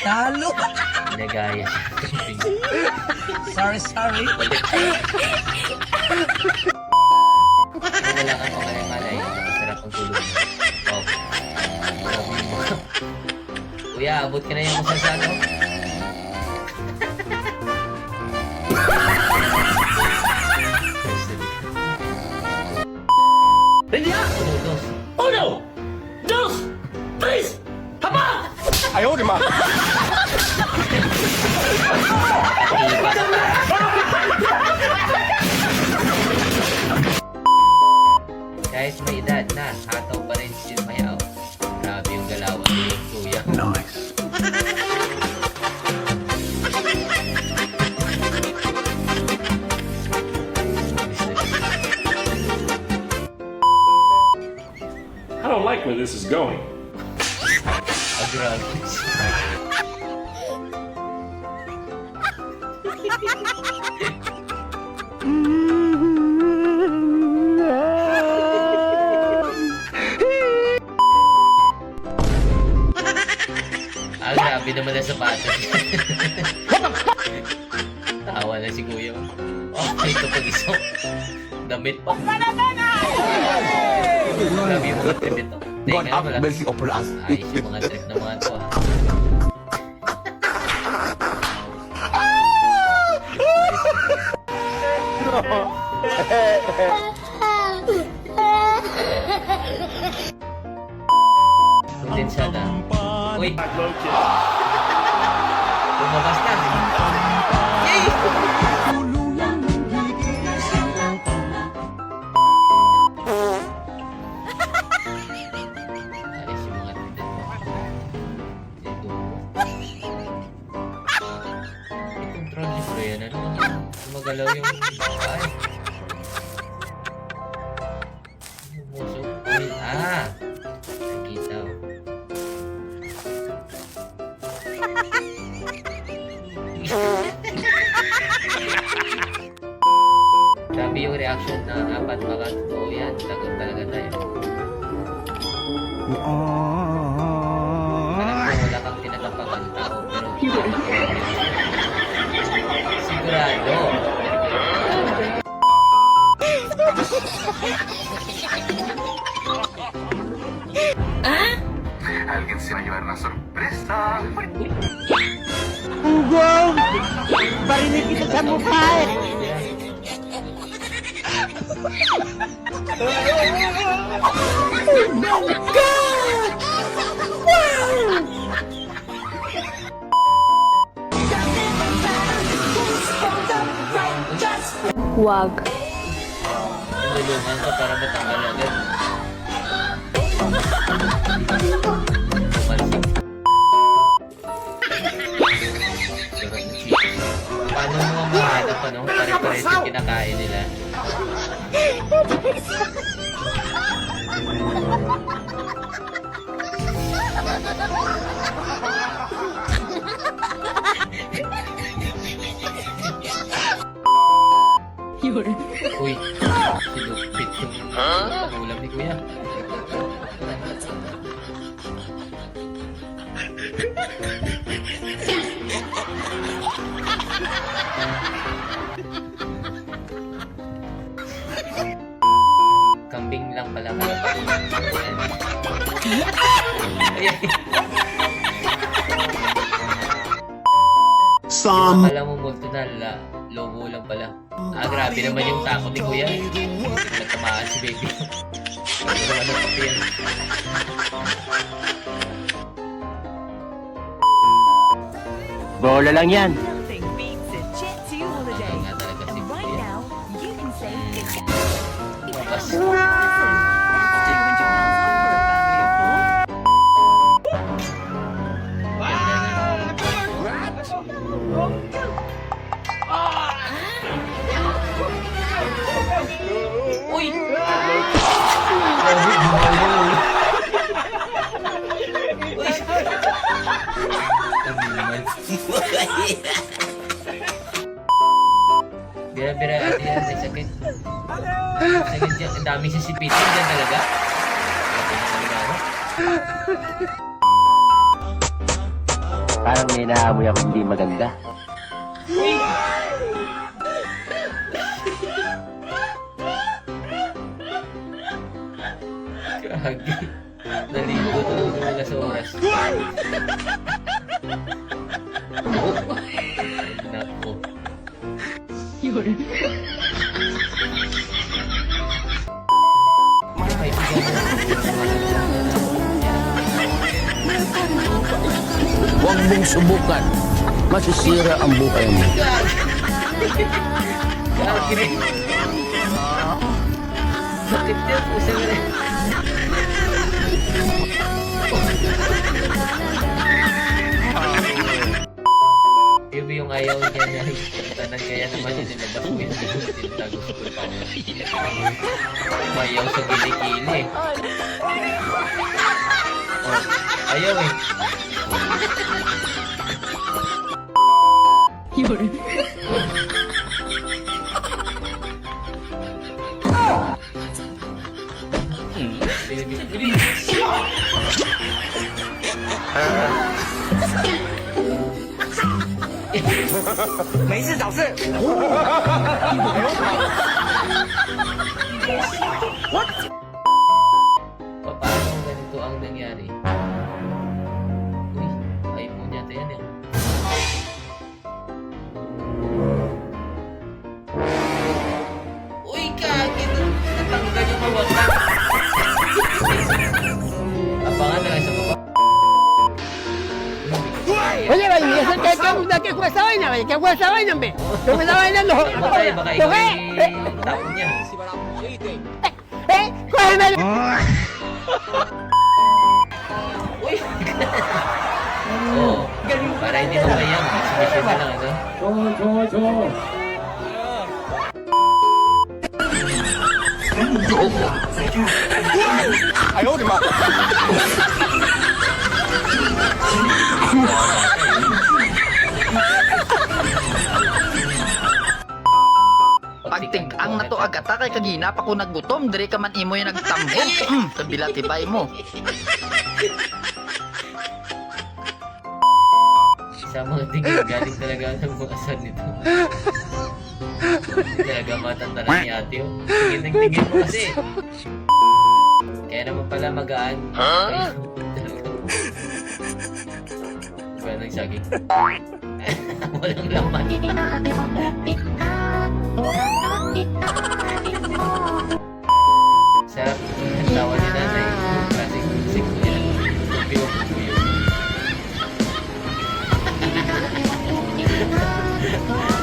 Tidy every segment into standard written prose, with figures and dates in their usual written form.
Talo! Nagaya. Sorry. Wala kang pamalay-malay. Masarap ang tulog mo. Oh. Kuya, abot ka na yung masasano. India! Dos. Uno! Dos! Tres! Hapa! 哎呦我的妈！ Kahit may edad na, hataw pa rin si Mayaw. Grabe yung galawan ni Kuya. Nice. I don't like where this is going. Ah, grabe. Ah, grabe naman ang sapatos. Tawa na si Kuya. Oh, ito pag-iso. Damit pa. Grabe yung mga trip ito. God have mercy upon us. Ayos yung mga trip na mga ito, ah. Kondensada. Uy! Lumabas na. Yay! Ayos yung mga trip ito. Ito. I-control niyo bro yan. Ano? Magalaw yung bawal. Musok. Uy, ah! Nakita oh. Grabe yung reaction ng apat baka totoo yan. Lagot talaga tayo. Parang kung wala kang tinatapakan tao pero sigurado. Alguien se va a llevar una sorpresa. Ugong! Barinig kita sa mukha eh! Oh my God! Wow! Wag. Nalulungan ka para matanggal agad. Tumalsik. Paano mo mahanap ano? Pare-pares yung kinakain nila. Uy, silupit yung ulam ni Kuya. Kambing lang pala ka. Akala mo multo na lobo lang pala. Ah, grabe naman yung takot ni Kuya. Nagtamaan si baby. Ano naman ang pati yan? Bola lang yan! Nothing beats a jet to Ang daming sisipitin dyan talaga. Parang may naamoy ako hindi maganda. Gagi. Naligo talaga wala sa oras. Nako. Huwag mong subukan. Masisira ang buhay mo. Gagi rin. Bakit yan? Pusa na rin. Yung yung ayaw niya na tanan kaya naman yung nilabas mo yung tinatago sa pulpawan. Umayaw sa gili-gili. Oh, ayaw eh. Paano ganito ang nangyari? Uy, iPhone yata yan eh. Uy, kaki! Natanggal yung mawakan. Abangan na lang sa baba. Oye, vaya, ¿qué fue esa vaina? ¿Qué fue esa vaina, hombre? ¿Qué fue esa vaina? No, Baka ikaw yung tapon niya. ¡Cógeme! Uy! Oo. Para hindi mamayang. Exhibition na lang, ano? Ayaw, di ma. Pagtig-ang na to agata kay kagina pa ko naggutom, dire ka man imo yung nagtambok. Kabila tibay mo. Sa mga tingin, galing talaga ng mga asan nito. Talaga matanda ni ate, oh. Tingin mo kasi. Kaya naman pala magaan. Huh? Diba nang saging? Walang laman. Sarap ang tawa ni nanay. Klaseng musik ko yan. Buyo.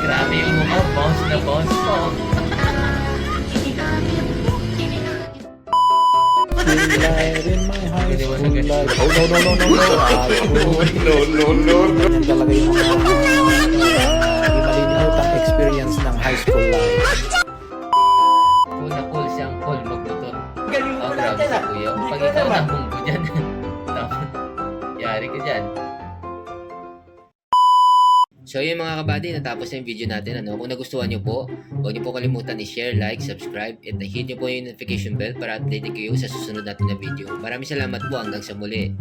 Grabe yung mukha. Bounce na bounce po. Oh, no. Yan talaga yung hindi malilimutang experience ng high school life. Cool siyang cool magluto. Oh, grabe si kuya. Pag ikaw nabunggo dyan. Yari ka dyan. So yun mga kabady, natapos na yung video natin. Kung nagustuhan nyo po, huwag nyo po kalimutan i-share, like, subscribe, at hit nyo po yung notification bell para updated kayo sa susunod natin na video. Maraming salamat po, hanggang sa muli.